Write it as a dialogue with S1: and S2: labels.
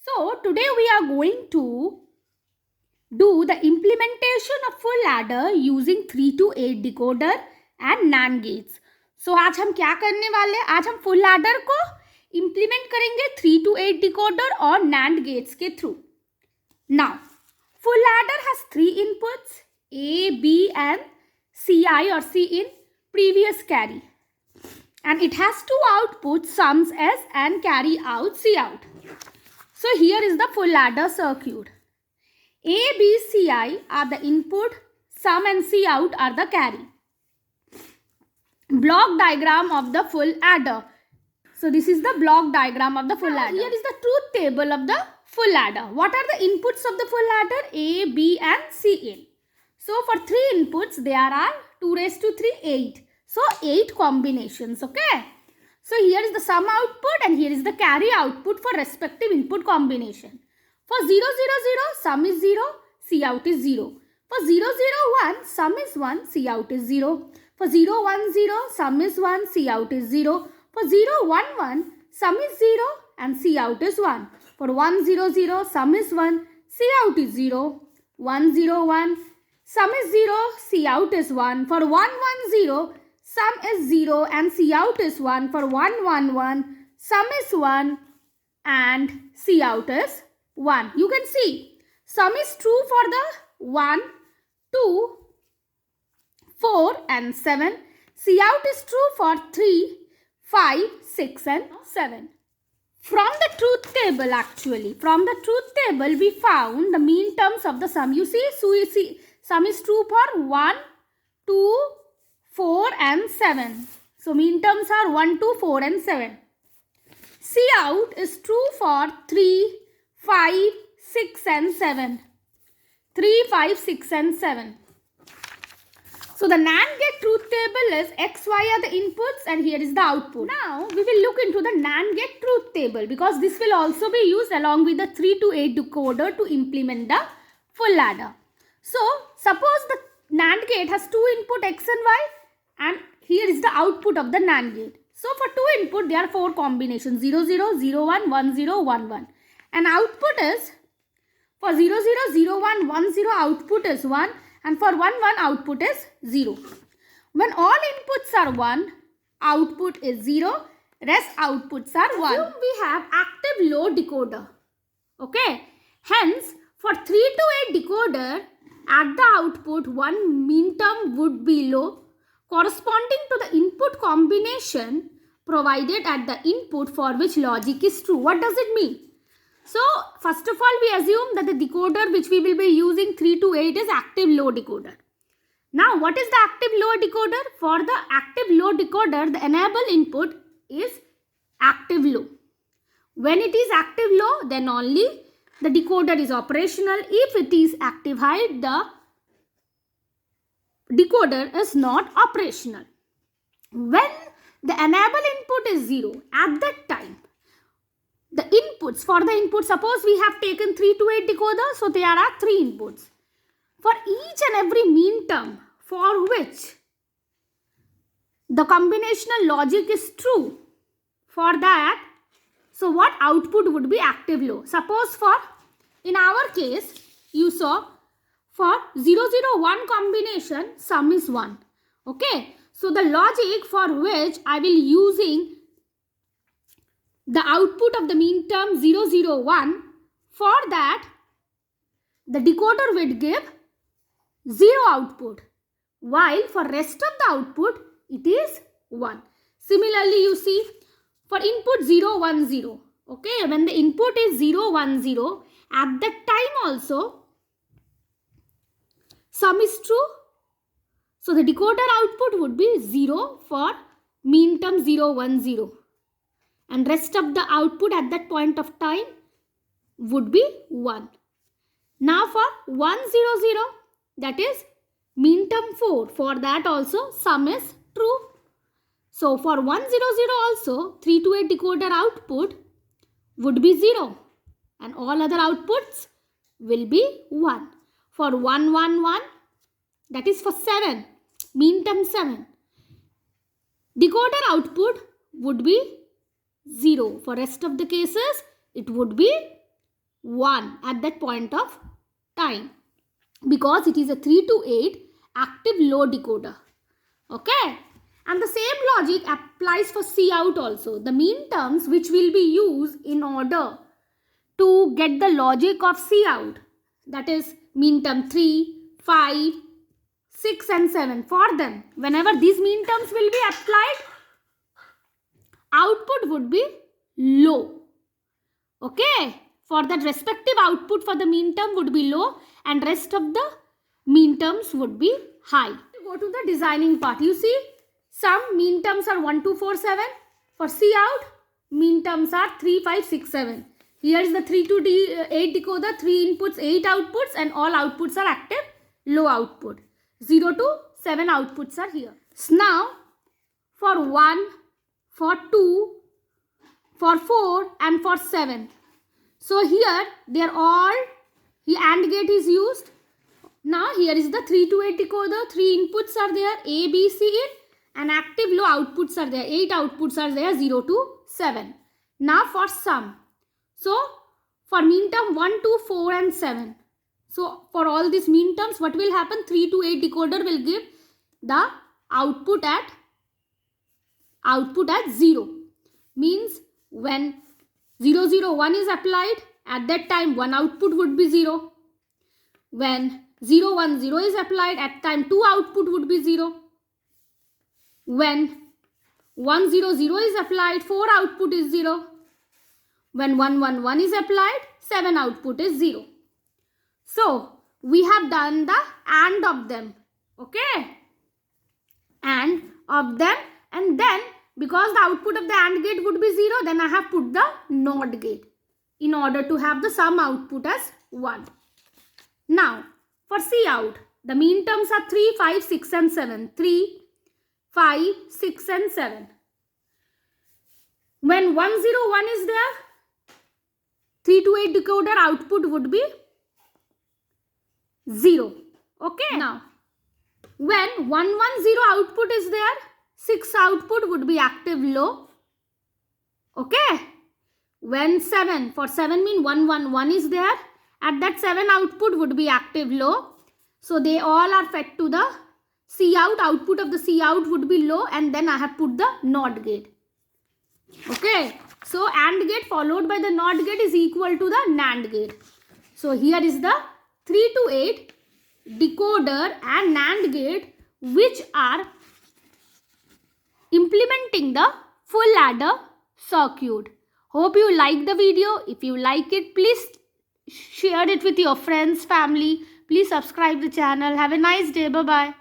S1: So today we are going to do the implementation of full adder using 3 to 8 decoder and NAND gates. So आज हम क्या करने वाले हैं? आज हम full adder को implement करेंगे 3 to 8 decoder और NAND gates के through. Now full adder has 3 inputs A, B and CI or C in previous carry, and it has 2 outputs sums S and carry out C out. So here is the full adder circuit. A, B, C, I are the input, sum and C out are the carry. Block diagram of the full adder. So this is the block diagram of the full adder. Here is the truth table of the full adder. What are the inputs of the full adder? A, B and C in. So for 3 inputs there are 2 raised to 3, 8. So 8 combinations, okay. So here is the sum output and here is the carry output for respective input combination. For 0, 0, 0, sum is 0, C out is 0. For 0, 0, 1, sum is 1, C out is 0. For 0, 1, 0, sum is 1, C out is 0. For 0, 1, 1, sum is 0 and C out is 1. For 1, 0, 0, sum is 1, C out is 0. 1, 0, 1, sum is 0, C out is 1. For 1, 1, 0, sum is 0 and C out is 1. For 1, 1, 1, sum is 1 and C out is 1. You can see sum is true for the 1, 2, 4 and 7. C out is true for 3, 5, 6 and 7. From the truth table we found the mean terms of the sum. You see, sum is true for 1, 2, 4 and 7. So mean terms are 1, 2, 4 and 7. C out is true for 3, 5, 6 and 7. 3, 5, 6 and 7. So the NAND gate truth table is X, Y are the inputs and here is the output. Now we will look into the NAND gate truth table because this will also be used along with the 3 to 8 decoder to implement the full adder. So suppose the NAND gate has 2 input X and Y and here is the output of the NAND gate. So for 2 input there are 4 combinations 0, 0, 0, 1, 1, 0, 1, 1. And output is for 0, 0, 0, 1, 1, 0 output is 1 and for 1, 1 output is 0. When all inputs are 1, output is 0, rest outputs are 1. Assume we have active low decoder. Okay. Hence, for 3 to 8 decoder, at the output, one mean term would be low corresponding to the input combination provided at the input for which logic is true. What does it mean? So, first of all, we assume that the decoder which we will be using 3 to 8 is active low decoder. Now, what is the active low decoder? For the active low decoder, the enable input is active low. When it is active low, then only the decoder is operational. If it is active high, the decoder is not operational. When the enable input is 0, at that time, the inputs, for the input, suppose we have taken 3 to 8 decoder, so there are 3 inputs. For each and every mean term for which the combinational logic is true, for that, so what output would be active low? Suppose for, in our case, you saw for 0, 0, 1 combination, sum is 1. Okay. So the logic for which I will using the output of the mean term 0, 0, 1, for that the decoder will give 0 output, while for rest of the output it is 1. Similarly, you see for input 0, 1, 0. Okay, when the input is 0, 1, 0, at that time also sum is true. So the decoder output would be 0 for mean term 0, 1, 0. And rest of the output at that point of time would be 1. Now for 1, 0, 0, that is mean term 4. For that also sum is true. So for 1, 0, 0 also 3 to 8 decoder output would be 0. And all other outputs will be 1. For 1, 1, 1, that is for 7. Mean term 7. Decoder output would be 0. For rest of the cases, it would be 1 at that point of time, because it is a 3 to 8 active low decoder. Okay. And the same logic applies for Cout also. The mean terms which will be used in order to get the logic of Cout, that is mean term 3, 5, 6 and 7. For them, whenever these mean terms will be applied, output would be low. Okay. For that respective output for the mean term would be low and rest of the mean terms would be high. Go to the designing part. You see, some mean terms are 1, 2, 4, 7. For Cout, mean terms are 3, 5, 6, 7. Here is the 3 to 8 decoder, 3 inputs, 8 outputs, and all outputs are active low output. 0 to 7 outputs are here. So now, for 1, for 2, for 4 and for 7. So here they are all, the AND gate is used. Now here is the 3 to 8 decoder, 3 inputs are there, A, B, C in, and active low outputs are there, 8 outputs are there, 0 to 7. Now for sum. So for mean term 1, 2, 4 and 7. So for all these mean terms, what will happen? 3 to 8 decoder will give the output at 0. Means when 0, 0, 1 is applied, at that time 1 output would be 0. When 0, 1, 0 is applied, at time 2 output would be 0. When 1, 0, 0 is applied, 4 output is 0. When 1, 1, 1 is applied, 7 output is 0. So, we have done the AND of them. Okay? AND of them, and then because the output of the AND gate would be 0, then I have put the NOT gate in order to have the sum output as 1. Now, for Cout, the mean terms are 3, 5, 6 and 7. 3, 5, 6 and 7. When 1, 0, 1 is there, 3 to 8 decoder output would be 0. Okay. Now, when 1, 1, 0 output is there, 6 output would be active low. Okay. When 7, for 7 mean 1, 1, 1 is there, at that 7 output would be active low. So they all are fed to the Cout. Output of the Cout would be low, and then I have put the NOT gate. Okay. So AND gate followed by the NOT gate is equal to the NAND gate. So here is the 3 to 8 decoder and NAND gate which are implementing the full adder circuit. Hope you like the video. If you like it, please share it with your friends, family. Please subscribe the channel. Have a nice day. Bye-bye.